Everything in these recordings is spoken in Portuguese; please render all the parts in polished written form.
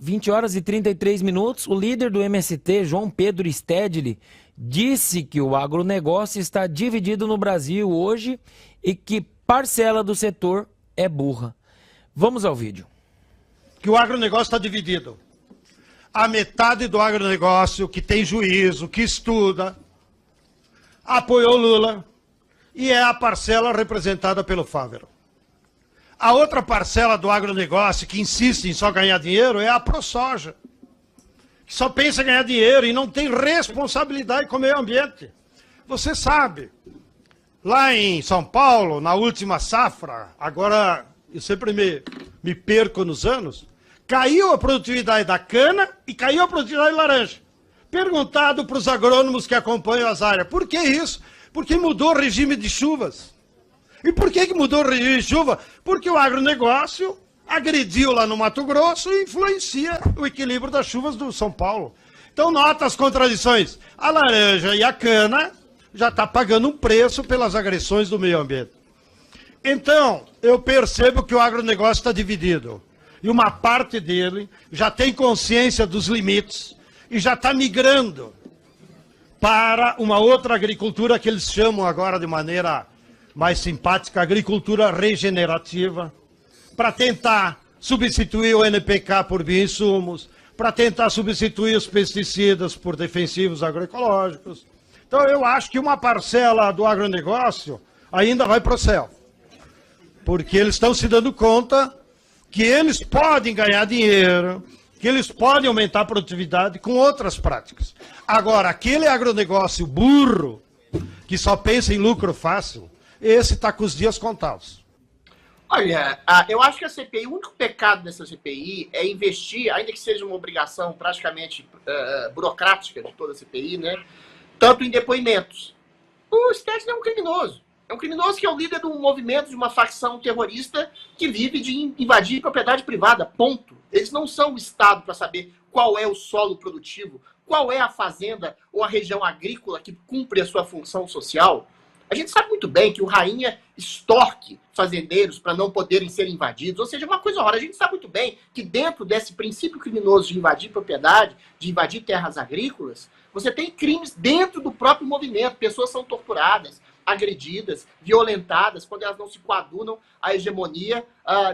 20 horas e 33 minutos. O líder do MST, João Pedro Stedley, disse que o agronegócio está dividido no Brasil hoje e que parcela do setor é burra. Vamos ao vídeo. Que o agronegócio está dividido. A metade do agronegócio que tem juízo, que estuda, apoiou Lula e é a parcela representada pelo Fávero. A outra parcela do agronegócio que insiste em só ganhar dinheiro é a ProSoja, que só pensa em ganhar dinheiro e não tem responsabilidade com o meio ambiente. Você sabe, lá em São Paulo, na última safra, agora eu sempre me perco nos anos, caiu a produtividade da cana e caiu a produtividade de laranja. Perguntado para os agrônomos que acompanham as áreas, por que isso? Porque mudou o regime de chuvas. E por que mudou o regime de chuva? Porque o agronegócio agrediu lá no Mato Grosso e influencia o equilíbrio das chuvas do São Paulo. Então nota as contradições. A laranja e a cana já está pagando um preço pelas agressões do meio ambiente. Então, eu percebo que o agronegócio está dividido. E uma parte dele já tem consciência dos limites e já está migrando para uma outra agricultura que eles chamam agora de maneira mais simpática, agricultura regenerativa, para tentar substituir o NPK por bioinsumos, para tentar substituir os pesticidas por defensivos agroecológicos. Então eu acho que uma parcela do agronegócio ainda vai para o céu, porque eles estão se dando conta que eles podem ganhar dinheiro, que eles podem aumentar a produtividade com outras práticas. Agora, aquele agronegócio burro, que só pensa em lucro fácil, esse está com os dias contados. Olha, eu acho que a CPI, o único pecado dessa CPI é investir, ainda que seja uma obrigação praticamente burocrática de toda a CPI, né, tanto em depoimentos. O Stedley é um criminoso. É um criminoso que é o líder de um movimento, de uma facção terrorista que vive de invadir propriedade privada, ponto. Eles não são o Estado para saber qual é o solo produtivo, qual é a fazenda ou a região agrícola que cumpre a sua função social. A gente sabe muito bem que o Rainha extorque fazendeiros para não poderem ser invadidos, ou seja, uma coisa horrorosa. A gente sabe muito bem que dentro desse princípio criminoso de invadir propriedade, de invadir terras agrícolas, você tem crimes dentro do próprio movimento. Pessoas são torturadas, agredidas, violentadas, quando elas não se coadunam à hegemonia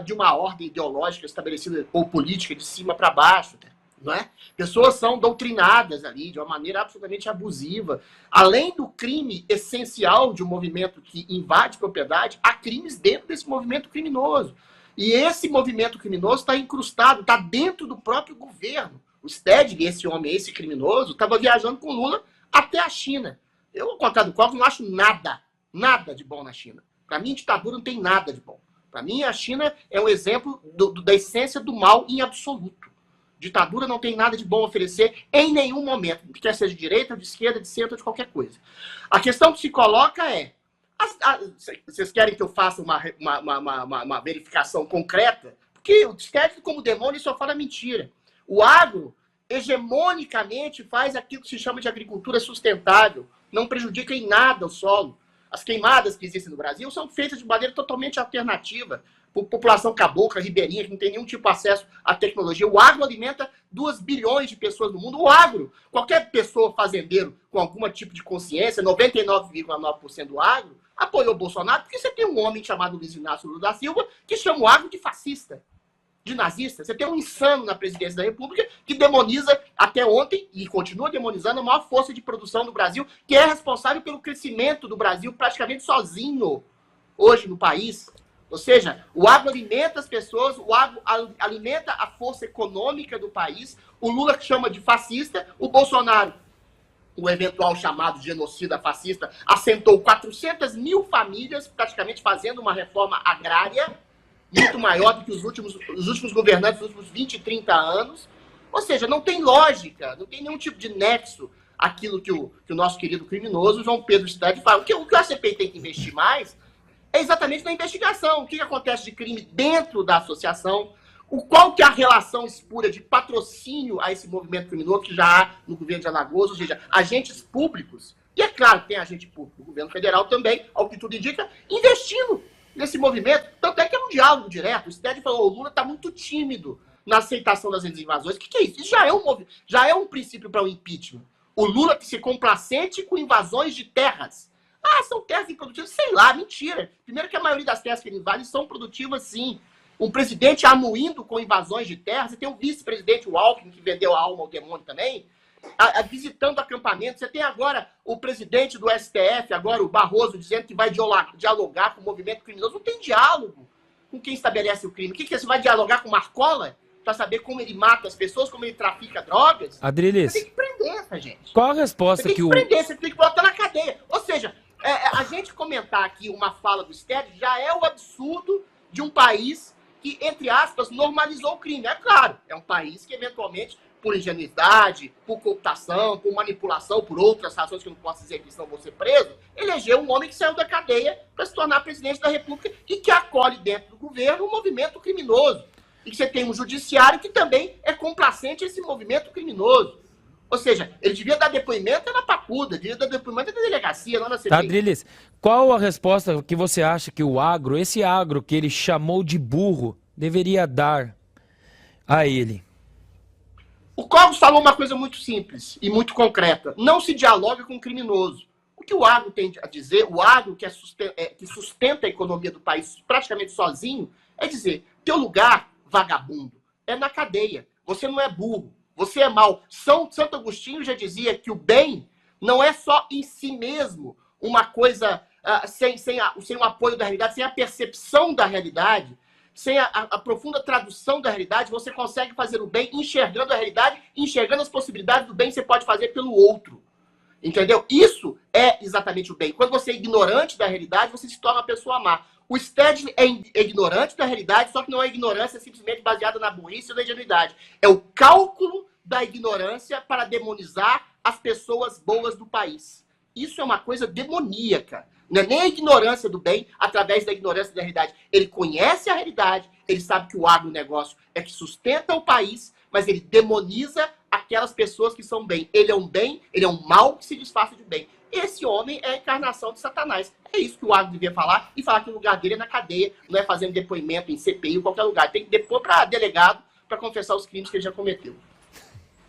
de uma ordem ideológica estabelecida ou política de cima para baixo, não é? Pessoas são doutrinadas ali de uma maneira absolutamente abusiva. Além do crime essencial de um movimento que invade propriedade, há crimes dentro desse movimento criminoso. E esse movimento criminoso está incrustado, está dentro do próprio governo. O Stedley, esse homem, esse criminoso, estava viajando com Lula até a China. Eu, ao contrário do Collor, não acho nada de bom na China. Para mim, ditadura não tem nada de bom. Para mim, a China é um exemplo da essência do mal em absoluto. Ditadura não tem nada de bom a oferecer em nenhum momento, quer seja de direita, de esquerda, de centro, de qualquer coisa. A questão que se coloca é, vocês querem que eu faça uma verificação concreta? Porque o Stedley, como demônio, só fala mentira. O agro, hegemonicamente, faz aquilo que se chama de agricultura sustentável, não prejudica em nada o solo. As queimadas que existem no Brasil são feitas de maneira totalmente alternativa, por população cabocla, ribeirinha, que não tem nenhum tipo de acesso à tecnologia. O agro alimenta 2 bilhões de pessoas no mundo. O agro, qualquer pessoa fazendeiro com algum tipo de consciência, 99,9% do agro, apoiou o Bolsonaro, porque você tem um homem chamado Luiz Inácio Lula da Silva que chama o agro de fascista, de nazista. Você tem um insano na presidência da República que demoniza até ontem, e continua demonizando, a maior força de produção do Brasil, que é responsável pelo crescimento do Brasil praticamente sozinho hoje no país. Ou seja, o agro alimenta as pessoas, o agro alimenta a força econômica do país. O Lula que chama de fascista, o Bolsonaro, o eventual chamado de genocida fascista, assentou 400 mil famílias, praticamente fazendo uma reforma agrária, muito maior do que os últimos governantes dos últimos 20, 30 anos. Ou seja, não tem lógica, não tem nenhum tipo de nexo aquilo que o nosso querido criminoso João Pedro Stedley fala. O que a CPI tem que investir mais é exatamente na investigação. O que acontece de crime dentro da associação, qual que é a relação espúria de patrocínio a esse movimento criminoso que já há no governo de Alagoas, ou seja, agentes públicos, e é claro que tem agente público do governo federal também, ao que tudo indica, investindo nesse movimento. Tanto é que é um diálogo direto. O Stedley falou, o Lula está muito tímido na aceitação das invasões. O que é isso? Isso já é um princípio para o impeachment. O Lula ser complacente com invasões de terras. Ah, são terras improdutivas? Sei lá, mentira. Primeiro que a maioria das terras que ele invade são produtivas, sim. Um presidente amuindo com invasões de terras. Você tem o vice-presidente, o Alckmin, que vendeu a alma ao demônio também, visitando acampamentos. Você tem agora o presidente do STF, agora o Barroso, dizendo que vai dialogar com o movimento criminoso. Não tem diálogo com quem estabelece o crime. O que é? Você vai dialogar com o Marcola para saber como ele mata as pessoas, como ele trafica drogas? Adriles, você tem que prender essa gente. qual a resposta você tem que prender, você tem que botar na cadeia. Ou seja, a gente comentar aqui uma fala do Stedley já é o absurdo de um país que, entre aspas, normalizou o crime. É claro, é um país que, eventualmente, por ingenuidade, por cooptação, por manipulação, por outras razões que eu não posso dizer que senão vou ser preso, elegeu um homem que saiu da cadeia para se tornar presidente da República e que acolhe dentro do governo um movimento criminoso. E que você tem um judiciário que também é complacente a esse movimento criminoso. Ou seja, ele devia dar depoimento na Papuda, devia dar depoimento na delegacia, não na CPI. Adriles, qual a resposta que você acha que o agro, esse agro que ele chamou de burro, deveria dar a ele? O Cogos falou uma coisa muito simples e muito concreta. Não se dialoga com o criminoso. O que o agro tem a dizer, o agro que sustenta a economia do país praticamente sozinho, é dizer, teu lugar, vagabundo, é na cadeia. Você não é burro, você é mau. Santo Agostinho já dizia que o bem não é só em si mesmo uma coisa sem o apoio da realidade, sem a percepção da realidade, sem a profunda tradução da realidade. Você consegue fazer o bem enxergando a realidade, enxergando as possibilidades do bem que você pode fazer pelo outro. Entendeu? Isso é exatamente o bem. Quando você é ignorante da realidade, você se torna uma pessoa má. O Stedley é ignorante da realidade, só que não é ignorância simplesmente baseada na burrice ou na ingenuidade. É o cálculo da ignorância para demonizar as pessoas boas do país. Isso é uma coisa demoníaca. Não é nem a ignorância do bem através da ignorância da realidade. Ele conhece a realidade, ele sabe que o agronegócio é que sustenta o país, mas ele demoniza aquelas pessoas que são bem. Ele é um mal que se disfarça de bem. Esse homem é a encarnação de Satanás. É isso que o agro devia falar, e falar que o lugar dele é na cadeia, não é fazendo depoimento em CPI ou qualquer lugar. Tem que depor para delegado para confessar os crimes que ele já cometeu.